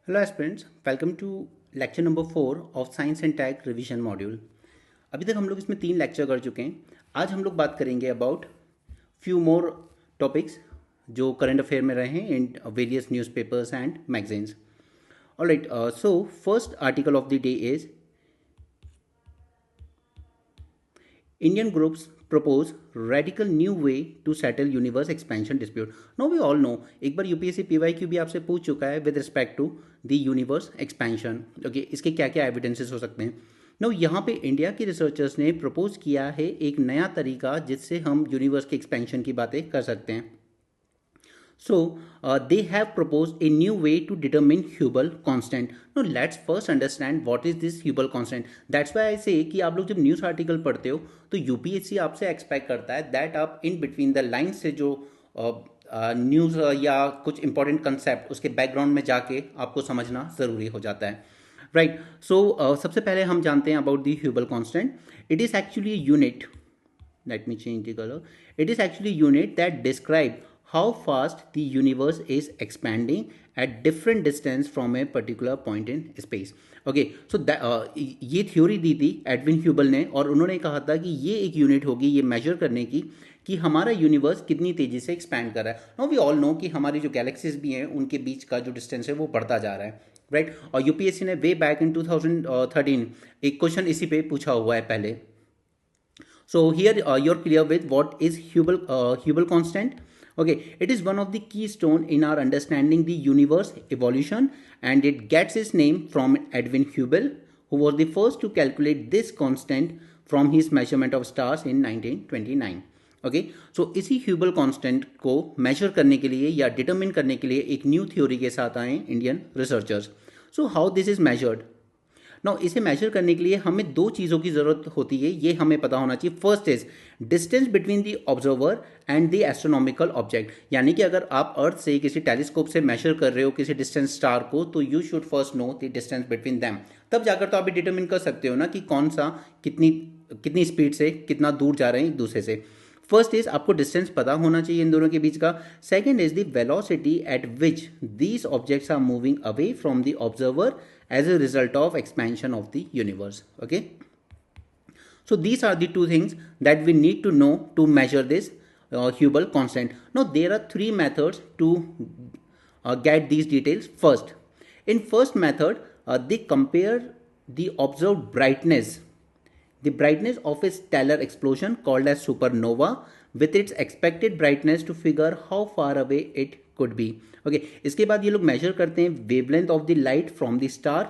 Hello aspirants, welcome to lecture number 4 of science and tech revision module. अभी तक हम लोग इसमें 3 लेक्चर कर चुके हैं। आज हम लोग बात करेंगे अबाउट फ्यू मोर टॉपिक्स जो करंट अफेयर में रहे हैं in various newspapers and magazines. Alright, so first article of the day is Indian groups propose radical new way to settle universe expansion dispute. Now we all know, एक बार UPSC PYQ भी आपसे पूछ चुका है with respect to the universe expansion. Okay, इसके क्या क्या evidences हो सकते हैं। नो, यहाँ पे इंडिया के रिसर्चर्स ने प्रपोज किया है एक नया तरीका जिससे हम यूनिवर्स के एक्सपेंशन की बातें कर सकते हैं। So they have proposed a new way to determine Hubble constant. Now let's first understand what is this Hubble constant. That's why I say कि आप लोग जब न्यूज़ आर्टिकल पढ़ते हो तो यूपीएससी आपसे एक्सपेक्ट करता है दैट आप इन बिटवीन द लाइन से जो न्यूज़ या कुछ इंपॉर्टेंट कंसेप्ट उसके बैकग्राउंड में जाके आपको समझना ज़रूरी हो जाता है। राइट, सो सबसे पहले हम जानते हैं about the Hubble constant. It is actually unit, let me change the color. It is actually a unit that describe how fast the universe is expanding at different distance from a particular point in space. Okay, so ये theory दी थी Edwin ह्यूबल ने और उन्होंने कहा था कि ये एक यूनिट होगी ये मेजर करने की कि हमारा यूनिवर्स कितनी तेजी से एक्सपैंड कर रहा है। नाउ वी ऑल नो कि हमारी जो गैलेक्सीज भी हैं उनके बीच का जो डिस्टेंस है वो बढ़ता जा रहा है, राइट और यूपीएससी ने वे बैक इन 2013 एक क्वेश्चन इसी पे पूछा हुआ है पहले। So here you're clear with what is Hubble constant. Okay, it is one of the keystone in our understanding the universe evolution, and it gets its name from Edwin Hubble, who was the first to calculate this constant from his measurement of stars in 1929. Okay, सो इसी ह्यूबल constant को major करने के लिए या determine करने के लिए एक न्यू थ्योरी के साथ आए Indian researchers. So how this is measured. Now इसे मेजर करने के लिए हमें दो चीज़ों की ज़रूरत होती है, ये हमें पता होना चाहिए। First is distance between the observer and the astronomical object, यानी कि अगर आप अर्थ से किसी टेलीस्कोप से मेजर कर रहे हो किसी डिस्टेंस स्टार को तो you should first know the distance between them, तब जाकर तो आप डिटरमिन कर सकते हो ना कि कौन सा कितनी कितनी स्पीड से कितना दूर जा रहे हैं एक दूसरे से। फर्स्ट इज आपको डिस्टेंस पता होना चाहिए इन दोनों के बीच का। Second is the velocity at which these objects are moving away from the observer as a result of expansion of the universe. Okay, so these are the two things that we need to know to measure this Hubble constant. Now there are three methods to get these details. First, in first method they compare the observed brightness, the brightness of a stellar explosion called as supernova with its expected brightness to figure how far away it could be. Okay, इसके बाद ये लोग major करते हैं wavelength of the light from the star,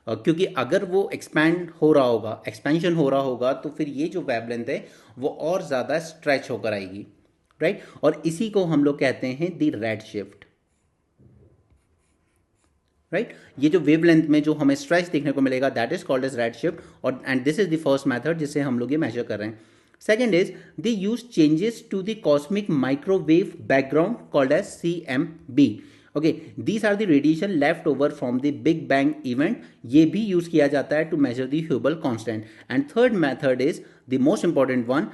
क्योंकि अगर वो expand हो रहा होगा, एक्सपेंशन हो रहा होगा तो फिर ये जो वेवलेंथ है वो और ज़्यादा स्ट्रेच होकर आएगी, राइट और इसी को हम लोग कहते हैं द रेड शिफ्ट, राइट ये जो वेवलेंथ में जो हमें स्ट्रेच देखने को मिलेगा that is called as red shift और and this is the first method जिससे हम लोग ये मेजर कर रहे हैं। Second is they use changes to the cosmic microwave background called as CMB. Okay, these are the radiation left over from the Big Bang event. ये भी use किया जाता है to measure the Hubble constant. And third method is the most important one,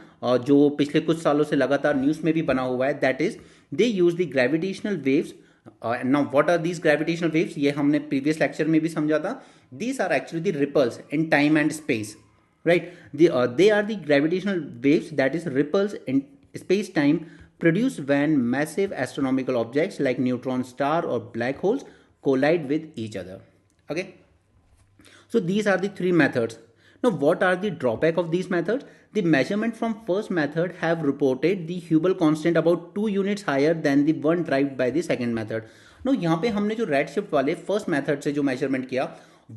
जो पिछले कुछ सालों से लगातार न्यूज़ में भी बना हुआ है, that is they use the gravitational waves. Now what are these gravitational waves? ये हमने previous lecture में भी समझा था. These are actually the ripples in time and space. Right, they are the gravitational waves, that is ripples in space time produced when massive astronomical objects like neutron star or black holes collide with each other. Okay, so these are the three methods. Now what are the drawback of these methods? The measurement from first method have reported the Hubble constant about 2 units higher than the one derived by the second method. Now यहाँ पे हमने जो red shift वाले first method से जो measurement किया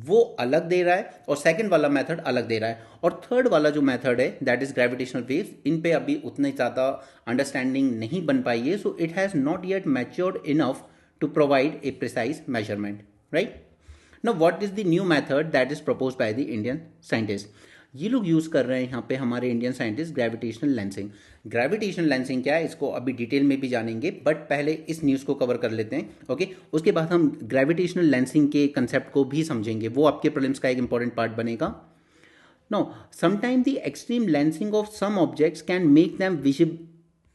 वो अलग दे रहा है और सेकंड वाला मेथड अलग दे रहा है और थर्ड वाला जो मेथड है दैट इज ग्रेविटेशनल वेव्स, इन पे अभी उतनी ज़्यादा अंडरस्टैंडिंग नहीं बन पाई है, so it has not yet matured enough to provide a precise measurement, right. Now what is the new method that is proposed by the Indian scientist. ये लोग यूज़ कर रहे हैं यहाँ पे हमारे Indian scientist gravitational lensing. Gravitational lensing क्या है इसको अभी डिटेल में भी जानेंगे, बट पहले इस न्यूज़ को कवर कर लेते हैं। ओके, उसके बाद हम ग्रेविटेशनल लेंसिंग के कंसेप्ट को भी समझेंगे, वो आपके प्रीलिम्स का एक इंपॉर्टेंट पार्ट बनेगा। Now, sometimes the extreme lensing of some objects can make them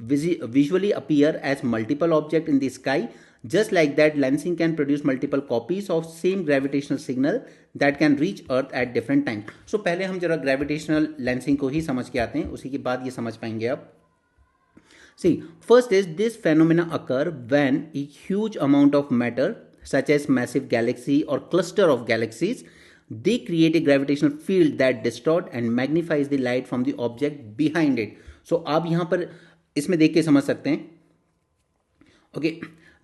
visually appear as multiple objects in the sky Just like that, lensing can produce multiple copies of same gravitational signal that can reach Earth at different times. So पहले हम जरा gravitational lensing को ही समझ के आते हैं, उसी के बाद ये समझ पाएंगे आप. See, first is this phenomena occur when a huge amount of matter, such as massive galaxy or cluster of galaxies, they create a gravitational field that distort and magnifies the light from the object behind it. So आप यहाँ पर इसमें देख के समझ सकते हैं. Okay,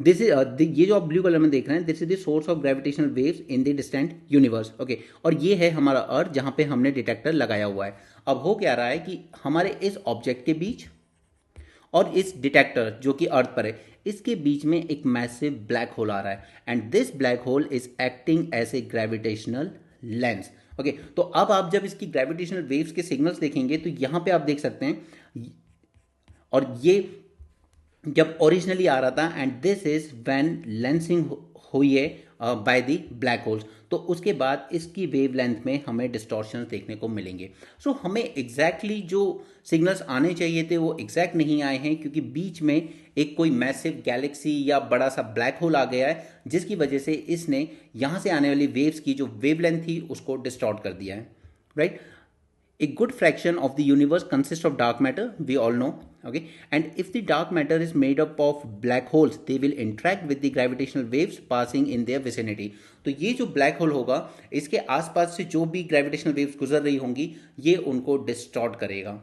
this is ये जो आप ब्लू कलर में देख रहे हैं, this is the source of gravitational waves in the distant universe. Okay, और ये है हमारा अर्थ जहाँ पे हमने डिटेक्टर लगाया हुआ है. अब हो क्या रहा है कि हमारे इस ऑब्जेक्ट के बीच और इस डिटेक्टर जो कि अर्थ पर है, इसके बीच में एक मैसिव ब्लैक होल आ रहा है, and this black hole is acting as a gravitational lens. Okay, तो अब आप जब इसकी ग्रेविटेशनल वेव्स के सिग्नल्स देखेंगे तो यहां पे आप देख सकते हैं, और ये जब ओरिजिनली आ रहा था, and this is when lensing हुई है बाय द ब्लैक होल्स, तो उसके बाद इसकी वेवलेंथ में हमें डिस्टॉर्शंस देखने को मिलेंगे. सो हमें एग्जैक्टली जो सिग्नल्स आने चाहिए थे वो एग्जैक्ट नहीं आए हैं, क्योंकि बीच में एक कोई मैसिव गैलेक्सी या बड़ा सा ब्लैक होल आ गया है, जिसकी वजह से इसने यहाँ से आने वाली वेव्स की जो वेवलेंथ थी उसको डिस्टॉर्ट कर दिया है. Right? A good fraction of the universe consists of dark matter, we all know. Okay, and if the dark matter is made up of black holes, they will interact with the gravitational waves passing in their vicinity. तो ये जो black hole होगा, इसके आसपास से जो भी gravitational waves गुजर रही होंगी, ये उनको डिस्टॉर्ट करेगा.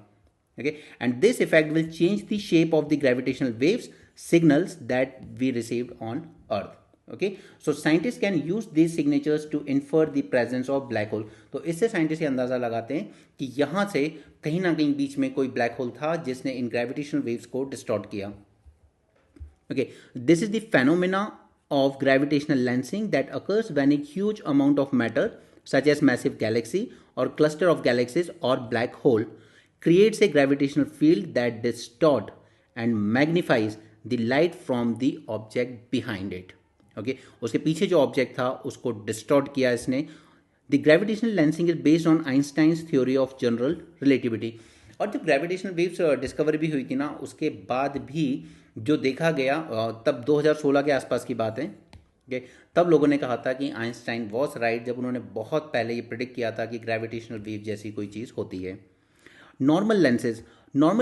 Okay, and this effect will change the shape of the gravitational waves signals that we received on Earth. Okay, so scientist can use these signatures to infer the presence of black hole. तो इससे scientist ये अंदाजा लगाते हैं कि यहाँ से कहीं ना कहीं बीच में कोई ब्लैक होल था जिसने इन ग्रेविटेशनल वेव्स को डिस्टॉर्ट किया. Okay, this is the phenomena of gravitational lensing that occurs when a huge amount of matter, such as massive galaxy or cluster of galaxies or black hole, creates a gravitational field that distort and magnifies the light from the object behind it. Okay, उसके पीछे जो object था उसको distort किया इसने. The gravitational lensing is based on Einstein's theory of general relativity. और जब gravitational waves discover भी हुई थी ना, उसके बाद भी जो देखा गया, तब 2016 के आसपास की बात है. ओके, तब लोगों ने कहा था कि आइंस्टाइन वॉज राइट, जब उन्होंने बहुत पहले ये प्रिडिक्ट किया था कि ग्रेविटेशनल वेव जैसी कोई चीज़ होती है. Normal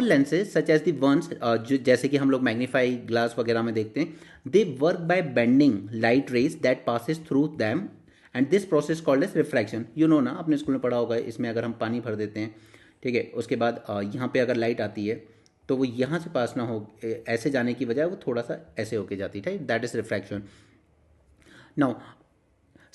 lenses such as the ones, जो जैसे कि हम लोग मैग्नीफाई ग्लास वगैरह में देखते हैं, they work by bending light rays that passes through them, and this process called as refraction. You know ना, अपने स्कूल में पढ़ा होगा. इसमें अगर हम पानी भर देते हैं, ठीक है, उसके बाद यहाँ पे अगर लाइट आती है तो वो यहाँ से पास ना हो, ऐसे जाने की बजाय वो थोड़ा सा ऐसे होके जाती है. That is refraction. Now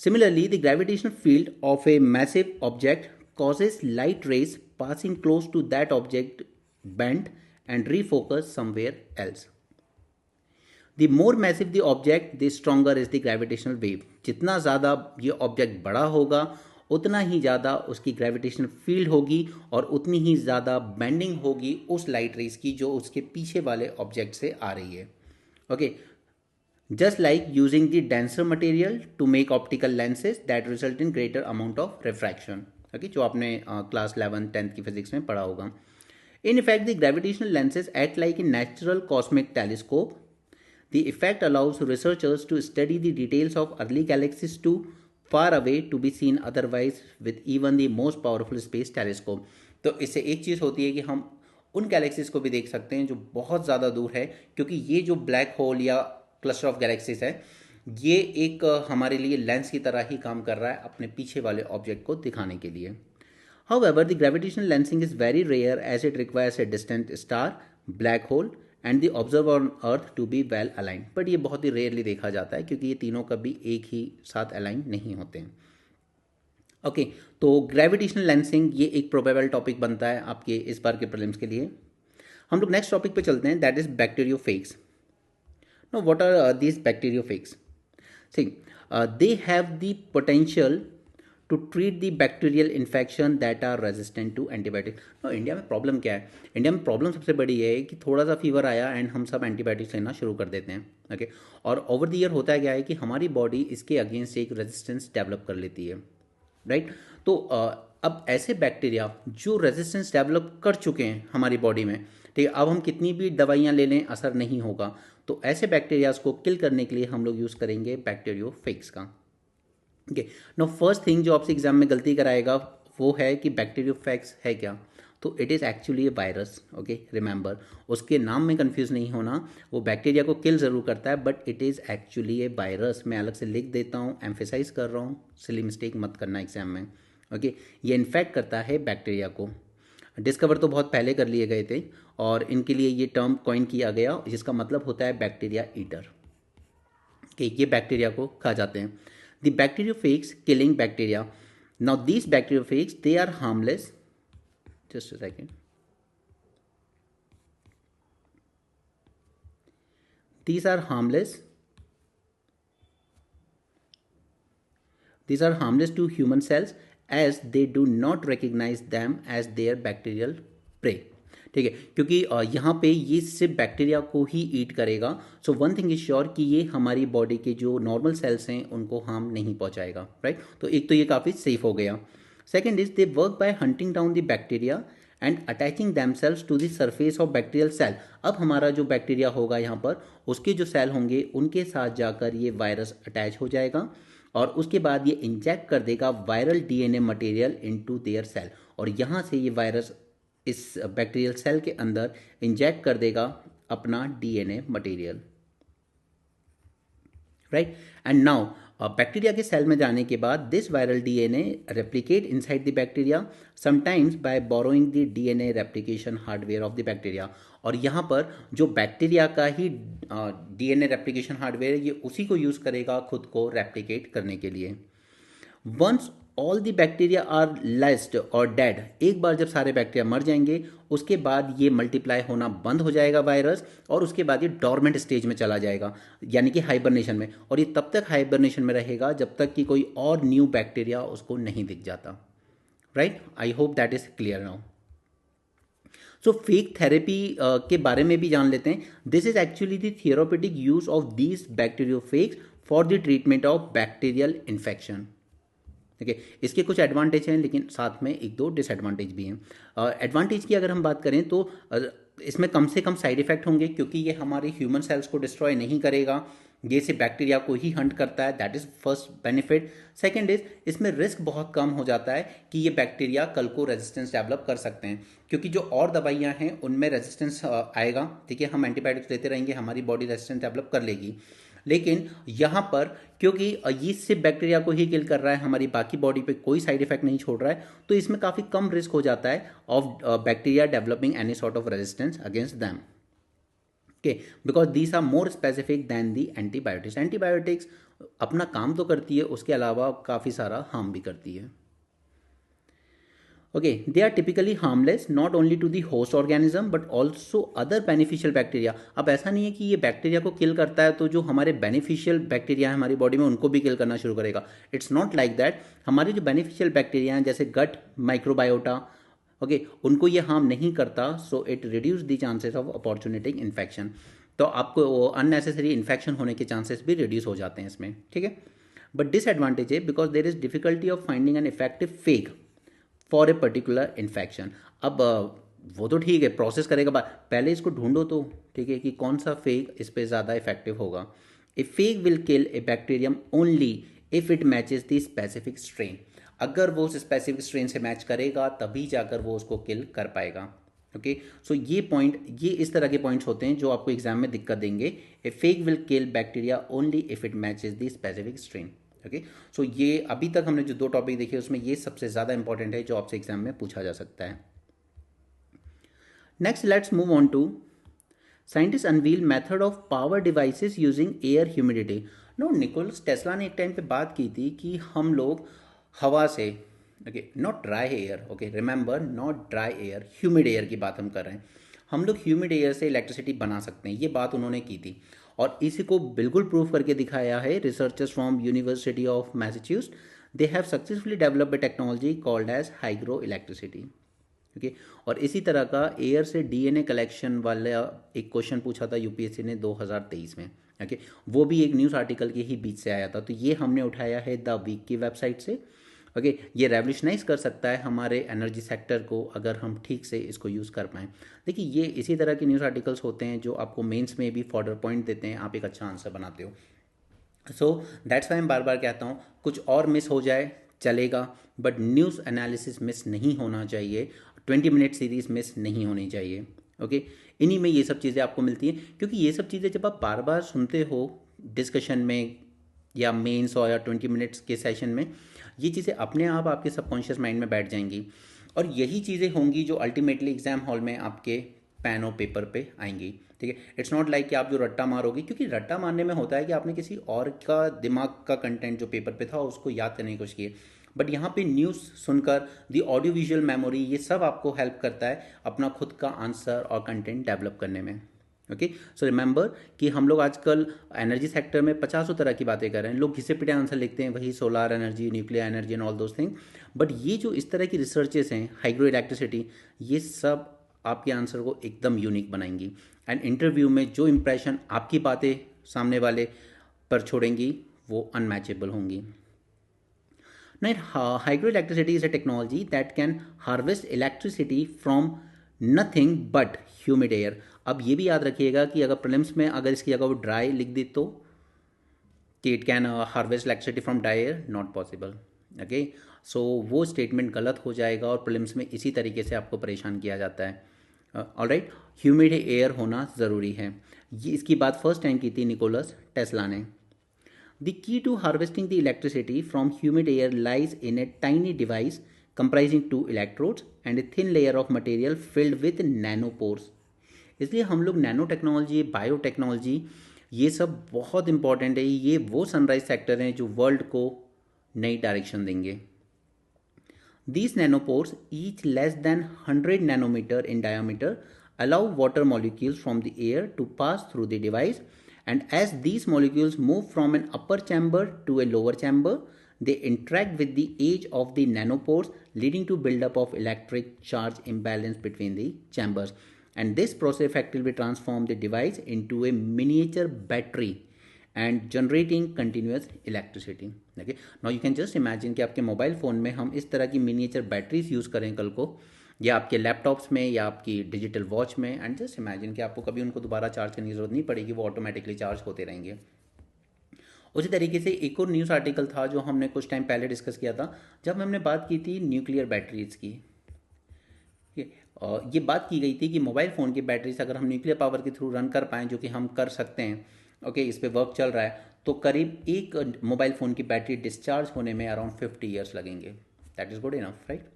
similarly the gravitational field of a massive object causes light rays passing close to that object bend and refocus somewhere else. The more massive the object, the stronger is the gravitational wave. जितना ज़्यादा ये object बड़ा होगा, उतना ही ज़्यादा उसकी gravitational field होगी और उतनी ही ज़्यादा बेंडिंग होगी उस लाइट रेज की जो उसके पीछे वाले ऑब्जेक्ट से आ रही है. Okay, just like using the denser material to make optical lenses that result in greater amount of refraction. Okay, जो आपने क्लास 11 10th की फिजिक्स में पढ़ा होगा. In effect the gravitational lenses act like a natural cosmic telescope. The effect allows researchers to study the details of early galaxies too far away to be seen otherwise with even the most powerful space telescope. तो इससे एक चीज़ होती है कि हम उन galaxies को भी देख सकते हैं जो बहुत ज़्यादा दूर है, क्योंकि ये जो ब्लैक होल या क्लस्टर ऑफ गैलेक्सीज है, ये एक हमारे लिए लेंस की तरह ही काम कर रहा है अपने पीछे वाले ऑब्जेक्ट को दिखाने के लिए. However the gravitational lensing is very rare as it requires a distant star, black hole and the observer on earth to be well align. But ये बहुत ही रेयरली देखा जाता है क्योंकि ये तीनों कभी एक ही साथ अलाइन नहीं होते हैं. ओके, तो ग्रेविटेशनल लेंसिंग ये एक प्रोबेबल टॉपिक बनता है आपके इस बार के प्रीलिम्स के लिए. हम लोग नेक्स्ट टॉपिक पे चलते हैं, that is bacteriophages. No, what are these bacteriophages? See, they have the potential to treat the bacterial infection that are resistant to antibiotics. No, India में प्रॉब्लम क्या है? इंडिया में प्रॉब्लम सबसे बड़ी है कि थोड़ा सा फीवर आया एंड हम सब एंटीबायोटिक्स लेना शुरू कर देते हैं. ओके, और ओवर द ईयर होता क्या है कि हमारी बॉडी इसके अगेंस्ट एक रेजिस्टेंस डेवलप कर लेती है. राइट? तो अब ऐसे बैक्टीरिया जो रेजिस्टेंस डेवलप कर चुके हैं हमारी बॉडी में, ठीक है, अब हम कितनी भी दवाइयाँ ले लें असर नहीं होगा, तो ऐसे बैक्टीरियाज को किल करने के लिए हम लोग यूज़ करेंगे बैक्टीरियोफेग्स का। ओके, नो फर्स्ट थिंग जो आपसे एग्जाम में गलती कराएगा वो है कि बैक्टीरियोफेग्स है क्या, तो it is actually A virus. Okay, remember, उसके नाम में कंफ्यूज नहीं होना, वो बैक्टीरिया को किल ज़रूर करता है but it is actually A virus. मैं अलग से लिख देता हूँ, एम्फेसाइज कर रहा हूँ, सिली मिस्टेक मत करना एग्जाम में। ओके, ये इन्फेक्ट करता है बैक्टीरिया को। डिस्कवर तो बहुत पहले कर लिए गए थे और इनके लिए ये टर्म कॉइन किया गया जिसका मतलब होता है बैक्टीरिया ईटर, कि ये बैक्टीरिया को खा जाते हैं। The bacteriophages killing bacteria, now these bacteriophages they are harmless, just a second, these are harmless, these are harmless to human cells as they do not recognize them as their bacterial prey। ठीक है, क्योंकि यहाँ पे ये सिर्फ bacteria को ही ईट करेगा। So one thing is sure कि ये हमारी बॉडी के जो नॉर्मल सेल्स हैं उनको हार्म नहीं पहुँचाएगा, राइट। तो एक तो ये काफ़ी सेफ हो गया। Second is they work by hunting down the bacteria and attaching themselves to the surface of bacterial cell. अब हमारा जो बैक्टीरिया होगा यहाँ पर, उसके जो सेल होंगे उनके साथ जाकर ये वायरस अटैच हो जाएगा और उसके बाद ये इंजेक्ट कर देगा viral DNA material into their cell, और यहाँ से ये वायरस इस बैक्टीरियल सेल के अंदर इंजेक्ट कर देगा अपना DNA material, right. And now bacteria के सेल में जाने के बाद this viral DNA replicate inside the bacteria sometimes by borrowing the DNA replication hardware of the bacteria. और यहाँ पर जो बैक्टीरिया का ही डीएनए रेप्लिकेशन हार्डवेयर, ये उसी को यूज़ करेगा खुद को रेप्लिकेट करने के लिए। Once all the bacteria are lysed और डेड, एक बार जब सारे बैक्टीरिया मर जाएंगे उसके बाद ये मल्टीप्लाई होना बंद हो जाएगा वायरस, और उसके बाद ये डॉर्मेंट स्टेज में चला जाएगा, यानी कि हाइबरनेशन में। और ये तब तक हाइबरनेशन में रहेगा जब तक कि कोई और न्यू बैक्टीरिया उसको नहीं दिख जाता, right. I hope that is clear now. So phage therapy के बारे में भी जान लेते हैं। This is actually the therapeutic use of these bacteriophages for the treatment of bacterial infection. ठीक है, इसके कुछ एडवांटेज हैं लेकिन साथ में एक दो डिसएडवांटेज भी हैं। एडवांटेज की अगर हम बात करें तो इसमें कम से कम साइड इफेक्ट होंगे क्योंकि ये हमारे ह्यूमन सेल्स को डिस्ट्रॉय नहीं करेगा, ये सिर्फ बैक्टीरिया को ही हंट करता है, that is first benefit. Second is इसमें रिस्क बहुत कम हो जाता है कि ये बैक्टीरिया कल को रेजिस्टेंस डेवलप कर सकते हैं, क्योंकि जो और दवाइयाँ हैं उनमें रेजिस्टेंस आएगा। ठीक है, हम एंटीबायोटिक्स लेते रहेंगे, हमारी बॉडी रेजिस्टेंस डेवलप कर लेगी, लेकिन यहाँ पर क्योंकि ये सिर्फ बैक्टीरिया को ही किल कर रहा है, हमारी बाकी बॉडी पे कोई साइड इफेक्ट नहीं छोड़ रहा है, तो इसमें काफ़ी कम रिस्क हो जाता है of bacteria developing any sort of resistance against them. Okay, because these are more specific than the antibiotics. Antibiotics अपना काम तो करती है, उसके अलावा काफ़ी सारा हार्म भी करती है। Okay, they are typically harmless not only to the host organism but also other beneficial bacteria। अब ऐसा नहीं है कि ये बैक्टीरिया को किल करता है तो जो हमारे बेनिफिशियल बैक्टीरिया हैं हमारी बॉडी में उनको भी किल करना शुरू करेगा। It's not like that. हमारे जो बेनिफिशियल बैक्टीरिया हैं जैसे गट माइक्रोबायोटा, ओके, उनको ये हार्म नहीं करता, so it reduces the chances of opportunistic infection. तो आपको अननेसेसरी इन्फेक्शन होने के चांसेस भी रिड्यूस हो जाते हैं इसमें। ठीक है, बट डिसएडवांटेज है because there is difficulty of finding an effective fake for a particular infection. अब वो तो ठीक है, प्रोसेस करेगा बाद, पहले इसको ढूंढो तो, ठीक है, कि कौन सा फेक इस पर ज़्यादा इफेक्टिव होगा। A phage will kill a bacterium only if it matches the specific strain. अगर वो उस स्पेसिफिक स्ट्रेन से मैच करेगा तभी जाकर वो उसको किल कर पाएगा। ओके, सो ये पॉइंट, ये इस तरह के पॉइंट्स होते हैं जो आपको एग्जाम में दिक्कत देंगे। A phage will kill bacteria only if it matches the specific strain. Okay, so ये अभी तक हमने जो दो टॉपिक देखे उसमें ये सबसे ज़्यादा इंपॉर्टेंट है जो आपसे एग्जाम में पूछा जा सकता है। Next let's move on to scientist unveil method of power devices using air humidity. No, Nikolas Tesla ने एक टाइम पे बात की थी कि हम लोग हवा से, okay, not dry air, okay, remember, not dry air, humid air की बात हम कर रहे हैं, हम लोग ह्यूमिड एयर से इलेक्ट्रिसिटी बना सकते हैं, ये बात उन्होंने की थी। और इसी को बिल्कुल प्रूव करके दिखाया है researchers from University of Massachusetts. They have successfully developed a technology called as hygro electricity. Okay, और इसी तरह का एयर से डीएनए कलेक्शन वाला एक क्वेश्चन पूछा था यूपीएससी ने 2023 में। ओके, वो भी एक न्यूज़ आर्टिकल के ही बीच से आया था, तो ये हमने उठाया है द वीक की वेबसाइट से। ओके, ये रेवोल्यूशनाइज कर सकता है हमारे एनर्जी सेक्टर को अगर हम ठीक से इसको यूज़ कर पाएँ। देखिए, ये इसी तरह के न्यूज़ आर्टिकल्स होते हैं जो आपको मेंस में भी फॉर्दर पॉइंट देते हैं, आप एक अच्छा आंसर बनाते हो। सो दैट्स वाई मैं बार बार कहता हूँ, कुछ और मिस हो जाए चलेगा, बट न्यूज़ एनालिसिस मिस नहीं होना चाहिए, 20 मिनट सीरीज मिस नहीं होनी चाहिए। ओके, इन्हीं में ये सब चीज़ें आपको मिलती हैं, क्योंकि ये सब चीज़ें जब आप बार बार सुनते हो डिस्कशन में या मेंस और या 20 मिनट्स के सेशन में, ये चीज़ें अपने आप आपके सबकॉन्शियस माइंड में बैठ जाएंगी, और यही चीज़ें होंगी जो अल्टीमेटली एग्जाम हॉल में आपके पेन और पेपर पे आएंगी। ठीक है, इट्स नॉट लाइक कि आप जो रट्टा मारोगे, क्योंकि रट्टा मारने में होता है कि आपने किसी और का दिमाग का कंटेंट जो पेपर पे था उसको याद करने की कोशिश की, बट यहाँ पे न्यूज़ सुनकर दी ऑडियो विजुअल मेमोरी ये सब आपको हेल्प करता है अपना खुद का आंसर और कंटेंट डेवलप करने में। ओके, सो रिमेंबर कि हम लोग आजकल एनर्जी सेक्टर में 50 तरह की बातें कर रहे हैं, लोग घिसे पिटे आंसर लिखते हैं, वही solar energy, nuclear energy and all those thing, but ये जो इस तरह की रिसर्चेस हैं, हाइड्रो इलेक्ट्रिसिटी, ये सब आपके आंसर को एकदम यूनिक बनाएंगी, एंड इंटरव्यू में जो इंप्रेशन आपकी बातें सामने वाले पर छोड़ेंगी वो अनमैचेबल होंगी। Now, hydroelectricity is a technology that can harvest electricity from nothing but humid air. अब ये भी याद रखिएगा कि अगर प्रीलिम्स में अगर इसकी जगह वो ड्राई लिख दी तो कि it can harvest electricity from dry air, not possible. Okay, so वो स्टेटमेंट गलत हो जाएगा और प्रीलिम्स में इसी तरीके से आपको परेशान किया जाता है। ऑलराइट, ह्यूमिड एयर होना ज़रूरी है। ये इसकी बात फर्स्ट टाइम की थी निकोलस टेस्ला ने। The key to harvesting the electricity from humid air lies in a tiny device comprising two electrodes and a thin layer of material filled with nanopores. इसलिए हम लोग नैनो टेक्नोलॉजी, बायोटेक्नोलॉजी, ये सब बहुत important है। ये वो सनराइज सेक्टर हैं जो वर्ल्ड को नई डायरेक्शन देंगे। These nanopores, each less than 100 nanometer in diameter, allow water molecules from the air to pass through the device, and as these molecules move from an upper chamber to a lower chamber, they interact with the edge of the nanopores, leading to buildup of electric charge imbalance between the chambers. And this process effectively transforms the device into a miniature battery and generating continuous electricity. Okay, now you can just imagine कि आपके mobile phone में हम इस तरह की miniature batteries use करें कल को, या आपके लैपटॉप्स में या आपकी डिजिटल वॉच में, एंड जस्ट इमेजिन कि आपको कभी उनको दोबारा चार्ज करने की ज़रूरत नहीं पड़ेगी, वो ऑटोमेटिकली चार्ज होते रहेंगे। उसी तरीके से एक और न्यूज़ आर्टिकल था जो हमने कुछ टाइम पहले डिस्कस किया था, जब हमने बात की थी न्यूक्लियर बैटरीज की। ये बात की गई थी कि मोबाइल फ़ोन की बैटरीज अगर हम न्यूक्लियर पावर के थ्रू रन कर पाएँ, जो कि हम कर सकते हैं, ओके, इस पर वर्क चल रहा है, तो करीब एक मोबाइल फ़ोन की बैटरी डिस्चार्ज होने में अराउंड 50 ईयर्स लगेंगे। That is good enough, right.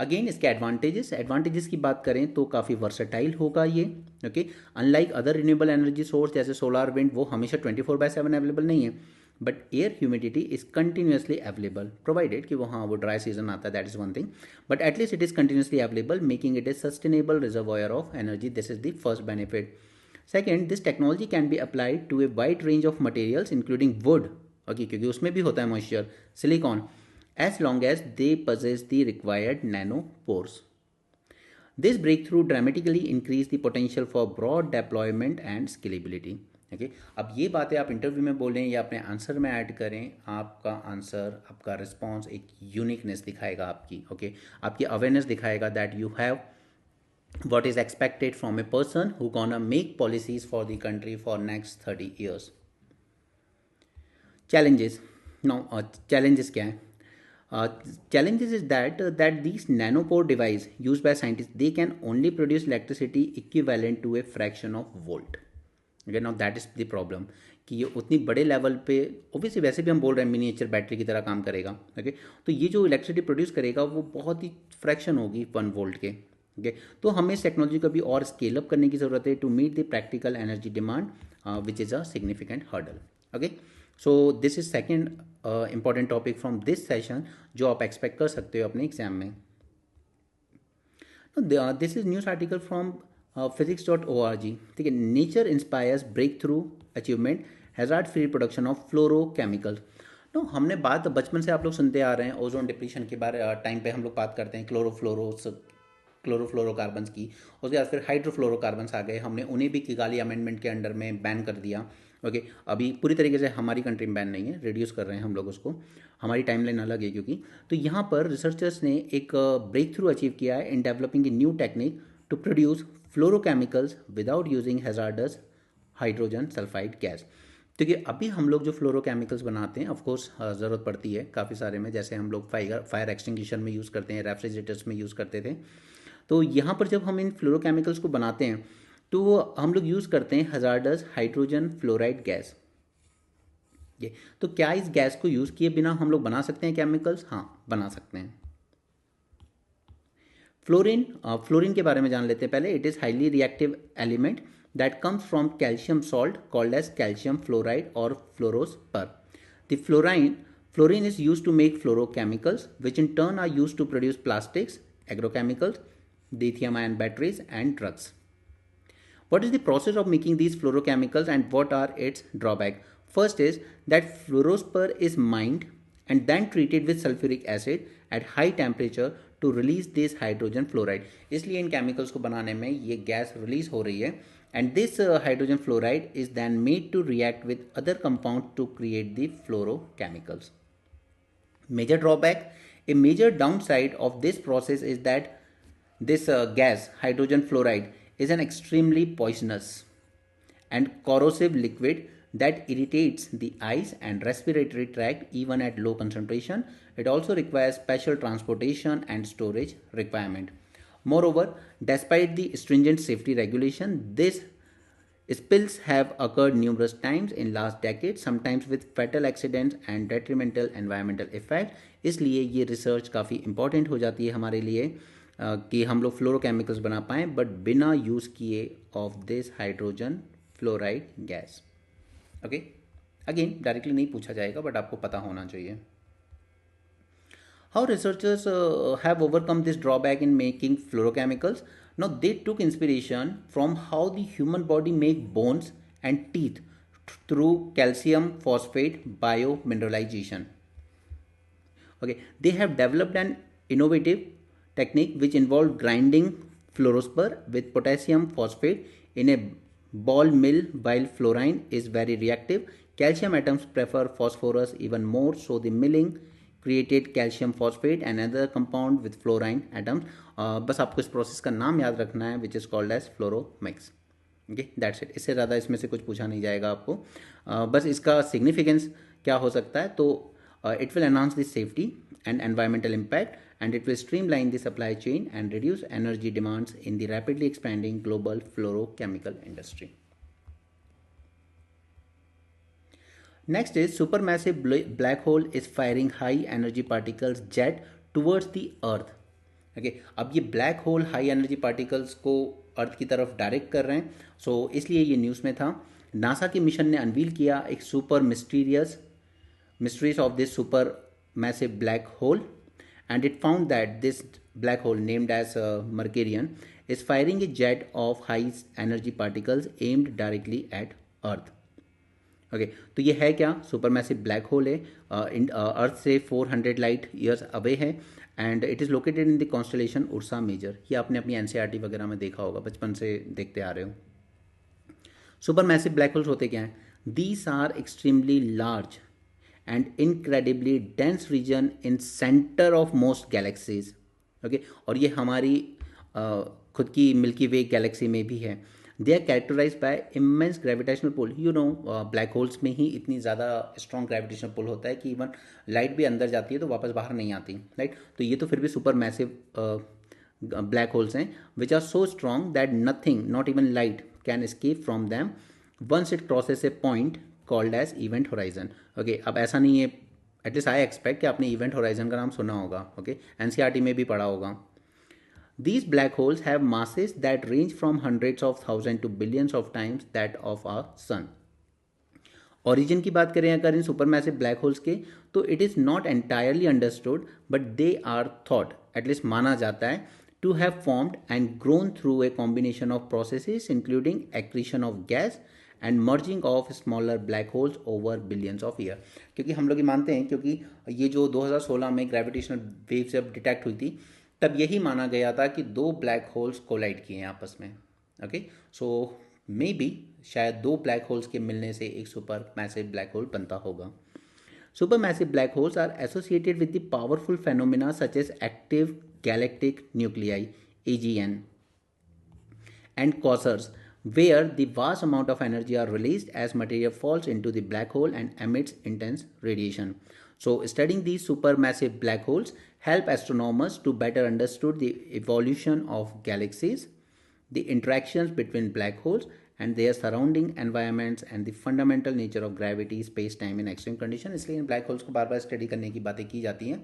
Again इसके एडवांटेजेस की बात करें तो काफ़ी वर्सेटाइल होगा ये। Okay, unlike other renewable energy source जैसे सोलार, विंड, वो हमेशा 24/7 अवेलेबल नहीं है, but air humidity is continuously available, provided कि वो ड्राई सीजन आता है, that is one thing, but at least it is continuously available, making it a sustainable reservoir of energy. This is the first benefit. Second, this technology can be applied to a wide range of materials including wood, okay, क्योंकि उसमें भी होता है moisture, silicon, as long as they possess the required nanopores. This breakthrough dramatically increased the potential for broad deployment and scalability. Okay? अब ये बातें आप interview में बोलें या अपने आंसर में ऐड करें, आपका आंसर, आपका रिस्पॉन्स एक यूनिकनेस दिखाएगा आपकी, ओके, आपकी अवेयरनेस दिखाएगा that you have what is expected from a person who gonna make policies for the country for next 30 years. Challenges. Now, challenges क्या है? Challenges is that these nanopore device used by scientists, they can only produce electricity equivalent to a fraction of volt. Okay, now that is the problem कि ये उतनी बड़े level पे, obviously वैसे भी हम बोल रहे हैं मिनिएचर बैटरी की तरह काम करेगा, ओके, तो ये जो इलेक्ट्रिसिटी प्रोड्यूस करेगा वो बहुत ही फ्रैक्शन होगी 1 वोल्ट के, ओके, तो हमें इस टेक्नोलॉजी को भी और स्केल अप करने की ज़रूरत है to meet the practical energy demand which is a significant hurdle. Okay, so this is second important topic from this session जो आप एक्सपेक्ट कर सकते हो अपने एग्जाम में। This is news article from physics.org। ठीक है, nature inspires breakthrough achievement hazard free production of fluorochemicals. तो हमने बचपन से आप लोग सुनते आ रहे हैं ओजोन डिप्लीशन के बारे टाइम पे हम लोग बात करते हैं, क्लोरोफ्लोरोस क्लोरोफ्लोरोकार्बन्स की। उसके बाद फिर हाइड्रोफ्लोरोकार्बन्स आ गए, हमने उन्हें भी किगाली अमेंडमेंट के अंडर में बैन कर दिया। ओके, अभी पूरी तरीके से हमारी कंट्री में बैन नहीं है, रिड्यूस कर रहे हैं हम लोग उसको, हमारी टाइमलाइन अलग है क्योंकि। तो यहाँ पर रिसर्चर्स ने एक ब्रेक थ्रू अचीव किया है in developing a new technique to produce fluorochemicals without using hazardous hydrogen sulphide gas. क्योंकि अभी हम लोग जो फ्लोरोकेमिकल्स बनाते हैं, ऑफकोर्स ज़रूरत पड़ती है काफ़ी सारे में, जैसे हम लोग फायर एक्सटिंग्विशर में यूज़ करते हैं, रेफ्रिजरेटर्स में यूज़ करते थे। तो यहाँ पर जब हम इन फ्लोरोकेमिकल्स को बनाते हैं तो हम लोग यूज़ करते हैं हजार्डस हाइड्रोजन फ्लोराइड गैस। ये तो क्या इस गैस को यूज़ किए बिना हम लोग बना सकते हैं केमिकल्स? हाँ, बना सकते हैं। फ्लोरीन के बारे में जान लेते हैं पहले। It is highly reactive element that comes from calcium salt called as calcium fluoride और fluorspar. The fluorine is used to make fluorochemicals, which in turn are used to produce plastics, agrochemicals, lithium-ion batteries, and drugs. What is the process of making these fluorochemicals and what are its drawbacks? First is that fluorospur is mined and then treated with sulfuric acid at high temperature to release this hydrogen fluoride. इसलिए इन chemicals को बनाने में ये gas release हो रही है and this hydrogen fluoride is then made to react with other compounds to create the fluorochemicals. Major drawback: a major downside of this process is that this gas, hydrogen fluoride, is an extremely poisonous and corrosive liquid that irritates the eyes and respiratory tract even at low concentration. It also requires special transportation and storage requirement. Moreover, despite the stringent safety regulation, these spills have occurred numerous times in last decade, sometimes with fatal accidents and detrimental environmental effect. इसलिए ये research काफ़ी important हो जाती है हमारे लिए कि हम लोग फ्लोरोकेमिकल्स बना पाएँ बट बिना यूज़ किए of this hydrogen fluoride gas. Okay, again directly नहीं पूछा जाएगा बट आपको पता होना चाहिए। How researchers have overcome this drawback in making fluorochemicals? Now they took inspiration from how the human body make bones and teeth through calcium phosphate biomineralization. Okay, they have developed an innovative technique which involved grinding fluorospur with potassium phosphate in a ball mill. While fluorine is very reactive, calcium atoms prefer phosphorus even more, so the milling created calcium phosphate and another compound with fluorine atoms. बस आपको इस process का नाम याद रखना है which is called as fluoromix. Okay, that's it. इससे ज़्यादा इसमें से कुछ पूछा नहीं जाएगा आपको। बस इसका सिग्निफिकेंस क्या हो सकता है, तो it will enhance the safety and environmental impact, and it will streamline the supply chain and reduce energy demands in the rapidly expanding global fluorochemical industry. Next is supermassive black hole is firing high energy particles jet towards the earth. Okay, अब ये black hole high energy particles को अर्थ की तरफ direct कर रहे हैं, सो इसलिए ये न्यूज़ में था। नासा के मिशन ने अनवील किया एक super mysteries of this supermassive black hole, and it found that this black hole named as Mercurian is firing a jet of high energy particles aimed directly at Earth. Okay, तो ये है क्या? Supermassive black hole है, earth से 400 light years away है and it is located in the constellation Ursa Major. ये आपने अपनी एनसीईआरटी वगैरह में देखा होगा, बचपन से देखते आ रहे हो। सुपरमैसिव ब्लैक होल्स होते क्या हैं? These are extremely large and incredibly dense region in center of most galaxies. Okay, और ये हमारी खुद की मिल्की वे गैलेक्सी में भी है। They are characterize by immense gravitational pull. You know, black holes में ही इतनी ज़्यादा स्ट्रॉन्ग ग्रेविटेशनल पुल होता है कि इवन लाइट भी अंदर जाती है तो वापस बाहर नहीं आती, राइट। तो ये तो फिर भी सुपर मैसिव ब्लैक होल्स हैं which are so strong that nothing, not even light, can escape from them once it crosses a point called as event horizon. Okay, अब ऐसा नहीं है, एटलीस्ट आई एक्सपेक्ट कि आपने इवेंट होराइजन का नाम सुना होगा। ओके, एनसीईआरटी में भी पढ़ा होगा। These black holes have masses that range from hundreds of thousands to billions of times that of our sun. Origin की बात करें अगर इन सुपरमैसिव ब्लैक होल्स के, तो it is not entirely understood but they are thought, at least माना जाता है, to have formed and grown through a combination of processes including accretion of gas and merging of smaller black holes over billions of year. क्योंकि हम लोग ये मानते हैं, क्योंकि ये जो 2016 में ग्रेविटेशनल वेव जब डिटेक्ट हुई थी तब यही माना गया था कि दो ब्लैक होल्स कोलाइड किए हैं आपस में। ओके, सो मे बी शायद दो ब्लैक होल्स के मिलने से एक सुपर मैसिव ब्लैक होल बनता होगा। Supermassive black holes are associated with the powerful phenomena such as active galactic nuclei (AGN) and quasars, where the vast amount of energy are released as material falls into the black hole and emits intense radiation. So, studying these supermassive black holes help astronomers to better understand the evolution of galaxies, the interactions between black holes and their surrounding environments and the fundamental nature of gravity, space time in extreme condition। इसलिए इन black holes को बार बार study करने की बातें की जाती हैं,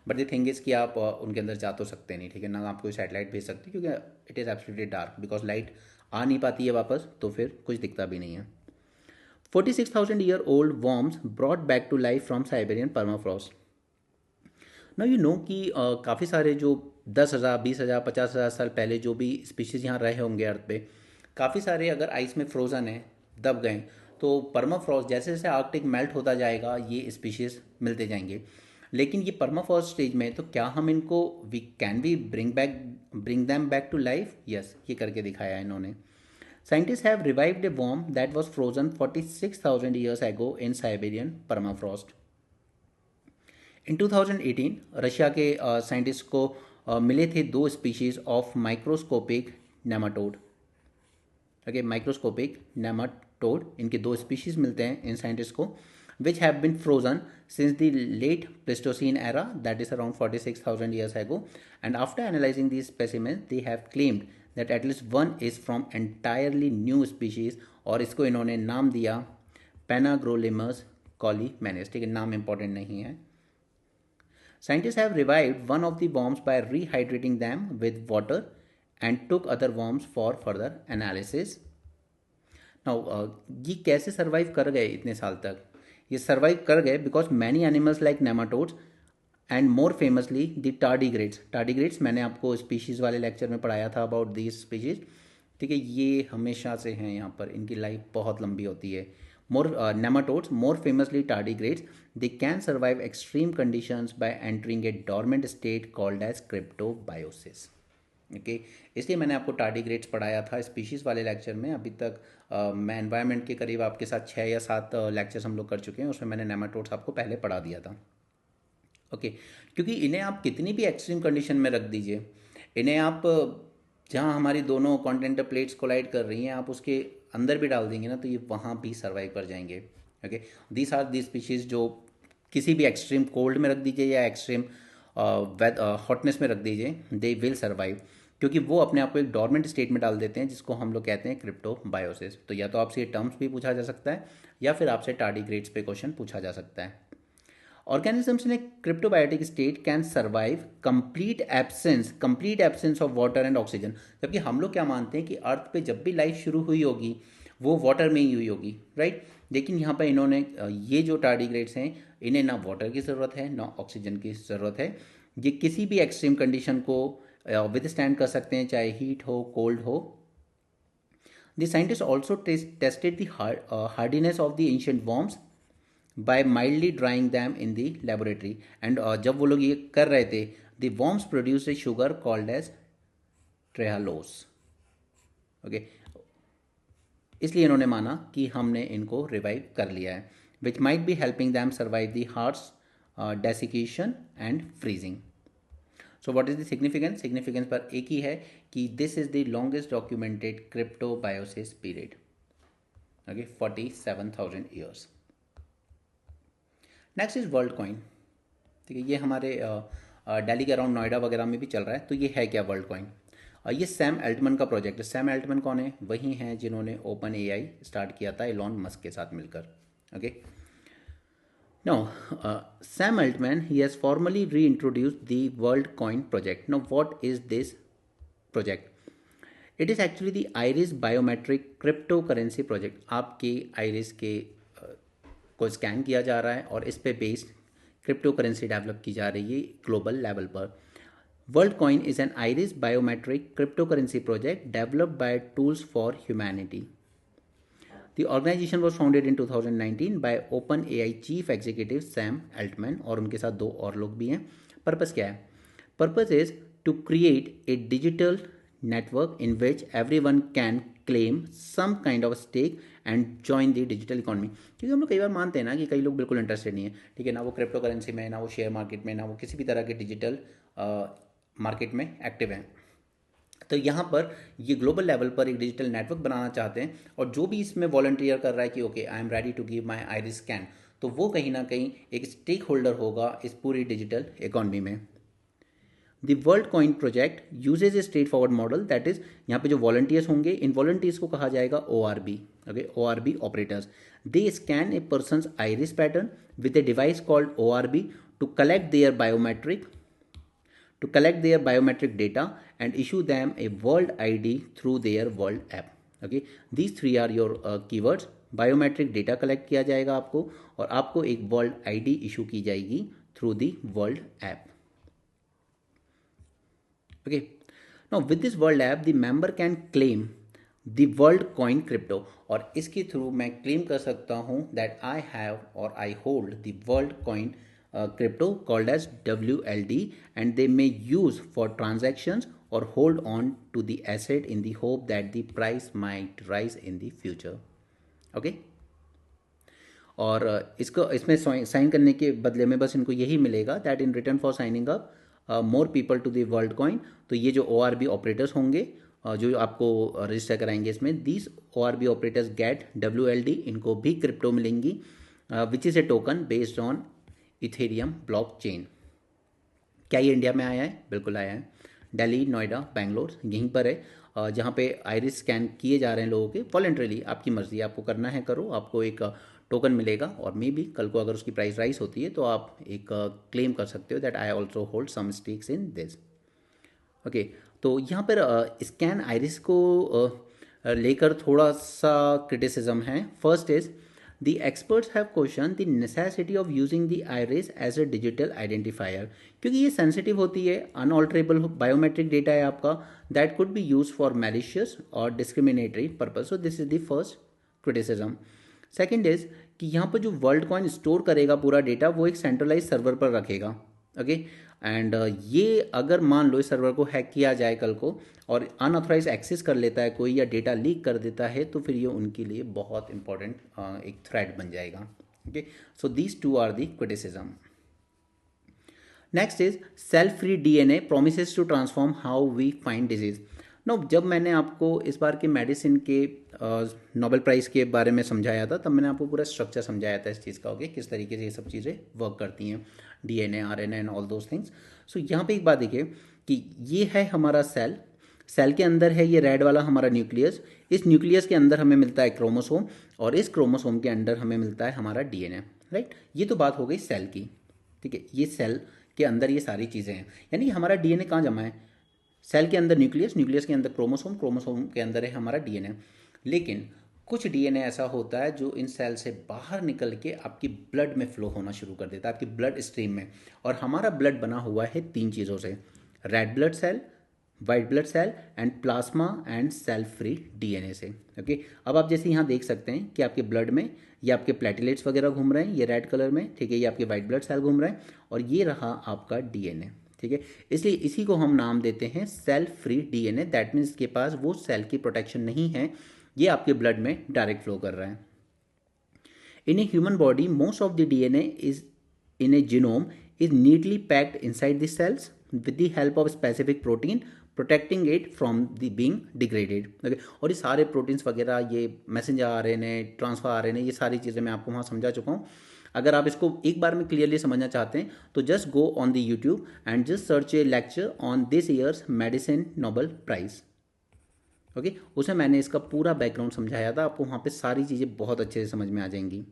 but the thing is कि आप उनके अंदर जा तो सकते नहीं, ठीक है ना, आप कोई सैटेलाइट भेज सकते क्योंकि it is absolutely dark, because light आ नहीं पाती है वापस, तो फिर कुछ दिखता भी नहीं है। 46,000-year-old worms brought back to life from Siberian permafrost। ना यू नो कि काफ़ी सारे जो 10,000, 20,000, 50,000 साल पहले जो भी स्पीशीज़ यहाँ रहे होंगे अर्थ पे, काफ़ी सारे अगर आइस में फ्रोज़न है, दब गए, तो परमाफ्रॉस्ट जैसे जैसे आर्कटिक मेल्ट होता जाएगा ये स्पीशीज़ मिलते जाएंगे। लेकिन ये परमाफ्रॉस्ट स्टेज में तो क्या हम इनको we bring them back to life? Yes, ये करके दिखाया है इन्होंने। Scientists have revived a worm that was frozen 46,000 years ago in Siberian permafrost. In 2018 Russia के साइंटिस्ट को मिले थे दो species of microscopic nematode. Okay, microscopic nematode, इनके दो स्पीशीज मिलते हैं इन साइंटिस्ट को, which have been frozen since the late Pleistocene era, that is around 46,000 years ago, and after analyzing these specimens they have claimed that at least one is from entirely new species, और इसको इन्होंने नाम दिया पेनाग्रोलिमस कॉलीमेनिस। ठीक है, नाम important नहीं है। Scientists have revived one of the worms by rehydrating them with water and took other worms for further analysis. Now, ये कैसे सर्वाइव कर गए इतने साल तक? ये सर्वाइव कर गए because many animals like nematodes and more famously the tardigrades. Tardigrades मैंने आपको स्पीशीज़ वाले लेक्चर में पढ़ाया था अबाउट दीज स्पीशीज़। ठीक है, ये हमेशा से हैं यहाँ पर, इनकी लाइफ बहुत लंबी होती है। More nematodes, more famously tardigrades, they can survive extreme conditions by entering a dormant state called as cryptobiosis। Okay, इसलिए मैंने आपको टार्डिग्रेड्स पढ़ाया था स्पीशीज़ वाले लेक्चर में। अभी तक मैं एनवायरनमेंट के करीब आपके साथ 6 या 7 लेक्चर्स हम लोग कर चुके हैं, उसमें मैंने नेमाटोड्स आपको पहले पढ़ा दिया था। ओके, क्योंकि इन्हें आप कितनी भी एक्सट्रीम कंडीशन में रख दीजिए, इन्हें आप जहाँ हमारी दोनों कॉन्टिनेंटल प्लेट्स कोलाइड कर रही हैं, आप उसके अंदर भी डाल देंगे ना तो ये वहाँ भी सर्वाइव कर जाएंगे। Okay, these are the species जो किसी भी एक्सट्रीम कोल्ड में रख दीजिए या एक्सट्रीम हॉटनेस में रख दीजिए, दे विल सर्वाइव, क्योंकि वो अपने आप को एक डॉर्मेंट स्टेट में डाल देते हैं जिसको हम लोग कहते हैं क्रिप्टोबायोसिस। तो या तो आपसे ये टर्म्स भी पूछा जा सकता है या फिर आपसे टार्डिग्रेड्स पे क्वेश्चन पूछा जा सकता है। Organisms in a cryptobiotic state can survive complete absence of water and oxygen। जबकि हम लोग क्या मानते हैं कि अर्थ पे जब भी लाइफ शुरू हुई होगी वो वाटर में ही हुई होगी, राइट। लेकिन यहाँ पर इन्होंने ये जो टार्डिग्रेड्स हैं, इन्हें ना वाटर की ज़रूरत है ना ऑक्सीजन की ज़रूरत है। ये किसी भी एक्सट्रीम कंडीशन को विदस्टैंड कर सकते हैं, चाहे हीट हो, कोल्ड हो। The scientist also tested the hardiness of the ancient worms by mildly drying them in the laboratory, and जब वो लोग ये कर रहे थे, the worms produced a sugar called as trehalose। Okay, इसलिए इन्होंने माना कि हमने इनको रिवाइव कर लिया है, which might be helping them survive the harsh desiccation and freezing। So what is the significance? Significance पर एक ही है कि this is the longest documented cryptobiosis period। Okay, 47,000 years। Next is world coin. ठीक है, ये हमारे दिल्ली के अराउंड नोएडा वगैरह में भी चल रहा है। तो ये है क्या वर्ल्ड कॉइन? ये सैम एल्टमन का प्रोजेक्ट है। सैम एल्टमन कौन है? वही हैं जिन्होंने ओपन एआई स्टार्ट किया था एलॉन मस्क के साथ मिलकर। Okay, now Sam Altman he has formally reintroduced the Worldcoin project. Now what is this project? It is actually the iris biometric crypto currency project. आपके iris के को scan किया जा रहा है और इस पे बेस्ड क्रिप्टो करेंसी डेवलप की जा रही है ग्लोबल लेवल पर। Worldcoin is an iris biometric crypto currency project developed by Tools for Humanity. The organisation was founded in 2019 by OpenAI chief executive Sam Altman, और उनके साथ 2 और लोग भी हैं। पर्पस क्या है? Purpose is to create a digital network in which everyone can claim some kind of stake and join the digital economy। क्योंकि हम लोग कई बार मानते हैं ना कि कई लोग बिल्कुल इंटरेस्टेड नहीं है, ठीक है ना, वो क्रिप्टो करेंसी में, ना वो शेयर मार्केट में, ना वो किसी भी तरह के डिजिटल मार्केट में एक्टिव हैं। तो यहाँ पर ये ग्लोबल लेवल पर एक डिजिटल नेटवर्क बनाना चाहते हैं, और जो भी इसमें वॉलंटियर कर रहा है कि okay I am ready to give my iris scan, तो वो कहीं ना कहीं एक स्टेक होल्डर होगा इस पूरी डिजिटल इकॉनमी में। The Worldcoin project usage a straight forward model, that is यहाँ पे जो वॉलंटियर्स होंगे, इन वॉलंटियर्स को कहा जाएगा ORB। Okay, ORB operators. They scan a person's iris pattern with a device called ORB to collect their biometric data and issue them a world ID through their world app। okay, these three are your keywords। Biometric data collect किया जाएगा आपको, और आपको एक world ID issue की जाएगी through the world app. okay, now with this world app the member can claim the world coin crypto, और इसके थ्रू मैं क्लेम कर सकता हूँ that I have or I hold the world coin crypto called as WLD, and they may use for transactions or hold on to the asset in the hope that the price might rise in the future। okay, और इसमें sign करने के बदले में बस इनको यही मिलेगा that in return for signing up more people to the Worldcoin. तो ये जो ORB ऑपरेटर्स होंगे जो आपको रजिस्टर कराएंगे इसमें, these ORB operators get WLD, इनको भी क्रिप्टो मिलेंगी which is a token based on Ethereum blockchain. क्या ये इंडिया में आया है? बिल्कुल आया है। दिल्ली, नोएडा, बेंगलोर यहीं पर है, जहाँ पे आइरिस स्कैन किए जा रहे हैं लोगों के वॉलेंटरीली। आपकी मर्जी, आपको करना है करो, आपको एक टोकन मिलेगा, और मे बी कल को अगर उसकी प्राइस राइज होती है तो आप एक क्लेम कर सकते हो that I also hold some stakes in this. Okay, तो यहाँ पर स्कैन आइरिस को लेकर थोड़ा सा क्रिटिसिज्म है। First is the experts have questioned the necessity of using the iris as a digital identifier, क्योंकि ये सेंसिटिव होती है, अनऑल्टरेबल बायोमेट्रिक डेटा है आपका, that could be use for malicious और discriminatory purpose. So this is the first criticism. Second is कि यहाँ पर जो वर्ल्ड कॉइन स्टोर करेगा पूरा डेटा, वो एक सेंट्रलाइज सर्वर पर रखेगा। ओके, एंड ये अगर मान लो इस सर्वर को हैक किया जाए कल को, और अनऑथराइज एक्सेस कर लेता है कोई, या डेटा लीक कर देता है, तो फिर ये उनके लिए बहुत इंपॉर्टेंट एक थ्रेट बन जाएगा। Okay, so these two are the criticism. Next is self free DNA promises to transform how we find disease. No, जब मैंने आपको इस बार के मेडिसिन के नोबेल प्राइज़ के बारे में समझाया था, तब मैंने आपको पूरा स्ट्रक्चर समझाया था इस चीज़ का, ओके, किस तरीके से ये सब चीज़ें वर्क करती हैं, DNA, RNA and all those things. So यहाँ पे एक बात देखिए कि ये है हमारा सेल, सेल के अंदर है ये रेड वाला हमारा न्यूक्लियस, इस न्यूक्लियस के अंदर हमें मिलता है क्रोमोसोम, और इस क्रोमोसोम के अंदर हमें मिलता है हमारा DNA, राइट। ये तो बात हो गई सेल की, ठीक है। ये सेल के अंदर ये सारी चीज़ें हैं, यानी कि हमारा DNA कहाँ जमा है? सेल के अंदर न्यूक्लियस, न्यूक्लियस के अंदर क्रोमोसोम, क्रोमोसोम के अंदर है हमारा DNA। लेकिन कुछ DNA ऐसा होता है जो इन सेल से बाहर निकल के आपकी ब्लड में फ्लो होना शुरू कर देता है, आपकी ब्लड स्ट्रीम में। और हमारा ब्लड बना हुआ है 3 चीज़ों से, red blood cell, white blood cell and plasma and cell free DNA से। ओके, अब आप जैसे यहाँ देख सकते हैं कि आपके ब्लड में ये आपके प्लेटलेट्स वगैरह घूम रहे हैं, ये रेड कलर में, ठीक है, ये आपके वाइट ब्लड सेल घूम रहे हैं, और ये रहा आपका DNA, ठीक है। इसलिए इसी को हम नाम देते हैं cell free DNA। That means के पास वो सेल की प्रोटेक्शन नहीं है, ये आपके ब्लड में डायरेक्ट फ्लो कर रहा है। In a human body most of the DNA is in a genome is neatly packed inside the cells with the help of specific protein protecting it from the being degraded। okay? और ये सारे proteins वगैरह, ये messenger RNA, transfer RNA, ये सारी चीज़ें मैं आपको वहाँ समझा चुका हूँ। अगर आप इसको एक बार में क्लियरली समझना चाहते हैं तो just go on the YouTube and just search A lecture on this years medicine Nobel prize. Okay, उसमें मैंने इसका पूरा बैकग्राउंड समझाया था, आपको वहाँ पे सारी चीज़ें बहुत अच्छे से समझ में आ जाएंगी।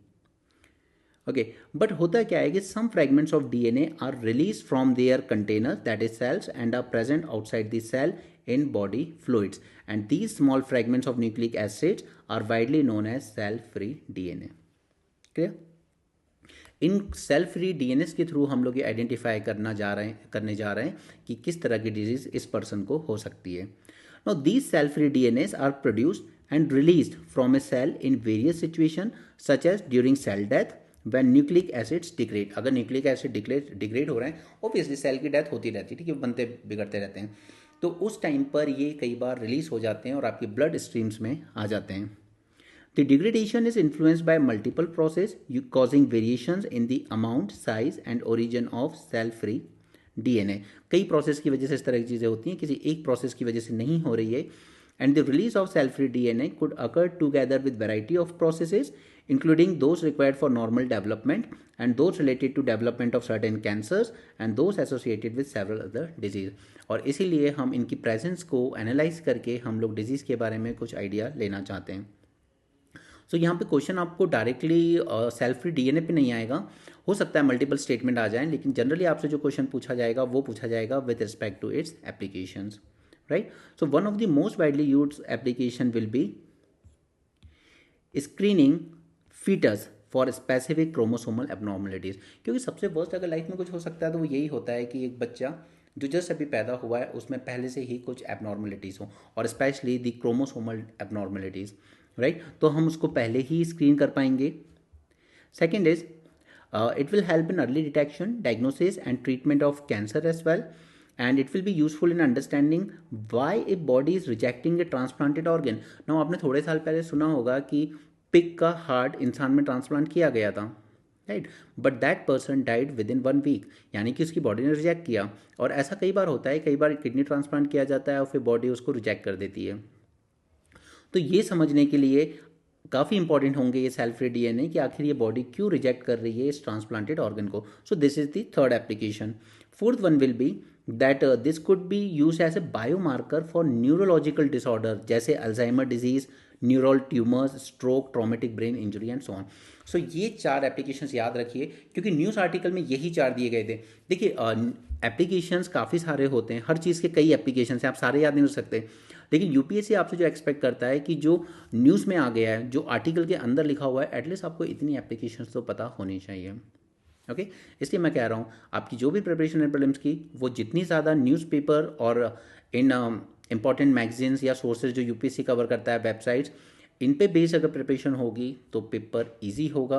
ओके, बट होता क्या है कि some fragments of DNA are release from their containers that is cells and are present outside the cell in body fluids, and these small fragments of nucleic acids are widely known as cell free DNA। Clear? In cell free DNAs के through हम लोग ये identify करने जा रहे हैं कि किस तरह की डिजीज इस पर्सन को हो सकती है। Now these cell free DNAs are produced and released from a cell in various situations such as during cell death, when nucleic acids degrade, अगर न्यूक्लिक एसिड डिग्रेड हो रहे हैं, ऑब्वियसली सेल की डेथ होती रहती है, ठीक है, बनते बिगड़ते रहते हैं, तो उस टाइम पर ये कई बार रिलीज हो जाते हैं और आपकी ब्लड स्ट्रीम्स में आ जाते हैं. The degradation is influenced by multiple processes causing variations in the amount, size and origin of cell-free DNA. कई प्रोसेस की वजह से इस तरह की चीज़ें होती हैं, किसी एक प्रोसेस की वजह से नहीं हो रही है. And the release of cell-free DNA could occur together with variety of processes, including those required for normal development and those related to development of certain cancers and those associated with several other disease. और इसीलिए हम इनकी presence को analyse करके हम लोग disease के बारे में कुछ आइडिया लेना चाहते हैं. सो यहाँ पे क्वेश्चन आपको डायरेक्टली सेल्फ फ्री डीएनए पे नहीं आएगा, हो सकता है मल्टीपल स्टेटमेंट आ जाए, लेकिन जनरली आपसे जो क्वेश्चन पूछा जाएगा वो पूछा जाएगा with respect to its applications, right. So one of the most widely used application will be screening foetus for specific chromosomal abnormalities, क्योंकि सबसे वर्स्ट अगर लाइफ में कुछ हो सकता है तो वो यही होता है कि एक बच्चा जो जस्ट अभी पैदा हुआ है उसमें पहले से ही कुछ एबनॉर्मलिटीज़ हो, और specially the chromosomal abnormalities, right. तो हम उसको पहले ही स्क्रीन कर पाएंगे. Second is it will help in early detection, diagnosis and treatment of cancer as well, and it will be useful in understanding why a body is rejecting a transplanted organ. Now आपने थोड़े साल पहले सुना होगा कि pig का heart इंसान में ट्रांसप्लांट किया गया था, right, but that person died within 1 week, यानी कि उसकी बॉडी ने रिजेक्ट किया. और ऐसा कई बार होता है, कई बार किडनी ट्रांसप्लांट किया जाता है और फिर बॉडी उसको रिजेक्ट कर देती है. तो ये समझने के लिए काफ़ी इंपॉर्टेंट होंगे ये सेल्फ फ्री डीएनए कि आखिर ये बॉडी क्यों रिजेक्ट कर रही है इस ट्रांसप्लांटेड ऑर्गन को. So this is the third application. Fourth one will be that this could be use as a biomarker for neurological disorder जैसे Alzheimer disease, neural tumours, stroke, traumatic brain injury and so on. So ये 4 applications याद रखिए, क्योंकि news article में यही 4 दिए गए थे. देखिए एप्लीकेशंस काफ़ी सारे होते हैं, हर चीज़ के कई एप्लीकेशंस हैं, आप सारे याद नहीं हो सकते, लेकिन यूपीएससी आपसे जो एक्सपेक्ट करता है कि जो न्यूज़ में आ गया है, जो आर्टिकल के अंदर लिखा हुआ है, एटलीस्ट आपको इतनी एप्लीकेशंस तो पता होनी चाहिए. ओके, इसलिए मैं कह रहा हूँ आपकी जो भी प्रिपरेशन है प्रीलिम्स की, वो जितनी ज़्यादा न्यूज़पेपर और इन इंपॉर्टेंट मैगजीन्स या सोर्सेज जो यूपीएससी कवर करता है, वेबसाइट्स, इन पे बेस अगर प्रिपरेशन होगी तो पेपर ईजी होगा,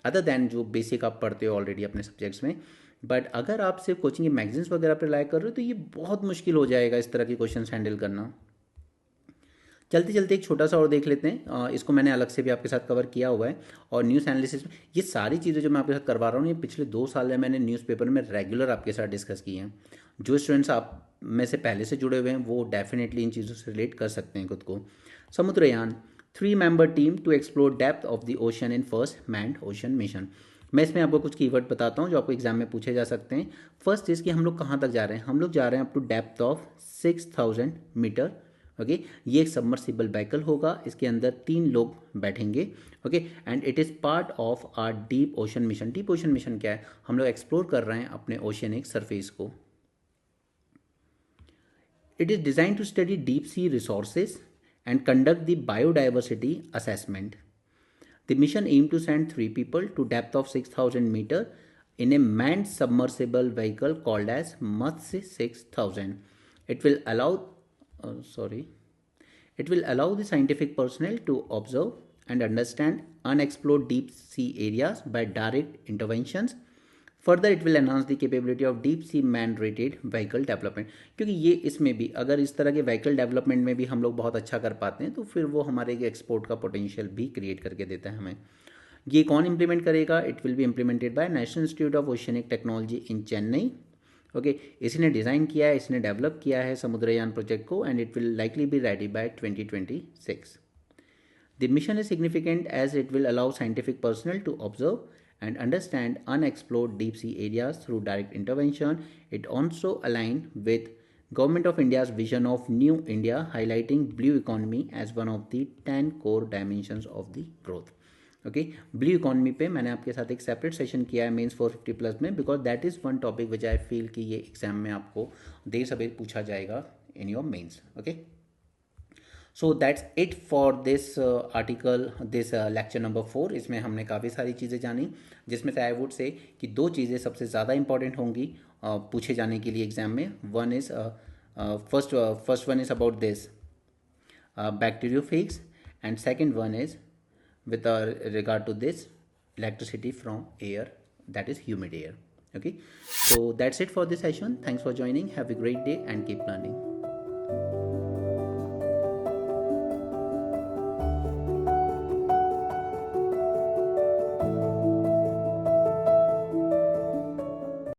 अदर दैन जो बेसिक आप पढ़ते हो ऑलरेडी अपने सब्जेक्ट्स में. बट अगर आप सिर्फ कोचिंग के मैगजीन्स वगैरह पर रिलाई कर रहे हो तो ये बहुत मुश्किल हो जाएगा इस तरह के क्वेश्चन हैंडल करना. चलते चलते एक छोटा सा और देख लेते हैं, इसको मैंने अलग से भी आपके साथ कवर किया हुआ है. और न्यूज़ एनालिसिस में ये सारी चीज़ें जो मैं आपके साथ करवा रहा हूँ, ये पिछले 2 साल में मैंने न्यूज़पेपर में रेगुलर आपके साथ डिस्कस की हैं. जो स्टूडेंट्स आप में से पहले से जुड़े हुए हैं वो डेफिनेटली इन चीज़ों से रिलेट कर सकते हैं खुद को. Samudrayaan 3-member team to explore depth of the ocean in first manned ocean mission. मैं इसमें आपको कुछ कीवर्ड बताता हूँ जो आपको एग्जाम में पूछे जा सकते हैं. फर्स्ट चीज़ कि हम लोग कहाँ तक जा रहे हैं, हम लोग जा रहे हैं up to depth of 6000 metre. Okay, ये एक सबमर्सिबल व्हीकल होगा, इसके अंदर 3 लोग बैठेंगे. Okay, and it is part of our deep ocean mission. Deep ocean mission क्या है, हम लोग एक्सप्लोर कर रहे हैं अपने ओशियनिक सरफेस को. It is design to study deep sea resources and conduct the biodiversity assessment. The mission aimed to send 3 people to depth of 6000 meter in a manned submersible vehicle called as Matsya 6000. It will allow it will allow the scientific personnel to observe and understand unexplored deep sea areas by direct interventions. Further it will enhance the capability of deep sea man rated vehicle development, क्योंकि ये इसमें भी अगर इस तरह के vehicle development में भी हम लोग बहुत अच्छा कर पाते हैं तो फिर वो हमारे एक्सपोर्ट का पोटेंशियल भी क्रिएट करके देता है हमें. ये कौन इंप्लीमेंट करेगा, it will be implemented by National Institute of Oceanic Technology in Chennai. Okay, इसने डिज़ाइन किया है, इसने डेवलप किया है समुद्रयान प्रोजेक्ट को, and it will likely be ready by 2026. The mission is significant as it will allow scientific personnel to observe and understand unexplored deep sea areas through direct intervention. It also aligns with Government of India's vision of New India, highlighting blue economy as one of the 10 core dimensions of the growth. Okay, blue economy पे मैंने आपके साथ एक separate session किया है mains 450 plus में, because that is one topic which I feel कि ये एग्जाम में आपको देर सवेर पूछा जाएगा in your mains. Okay, so that's it for this article, this lecture number 4. इसमें हमने काफ़ी सारी चीज़ें जानी, जिसमें से आई वुड से कि 2 चीज़ें सबसे ज़्यादा इंपॉर्टेंट होंगी पूछे जाने के लिए एग्जाम में. One is first one is about this bacteriophages, and second one is with regard to this electricity from air, that is humid air. Okay, so that's it for this session. Thanks for joining. Have a great day and keep learning.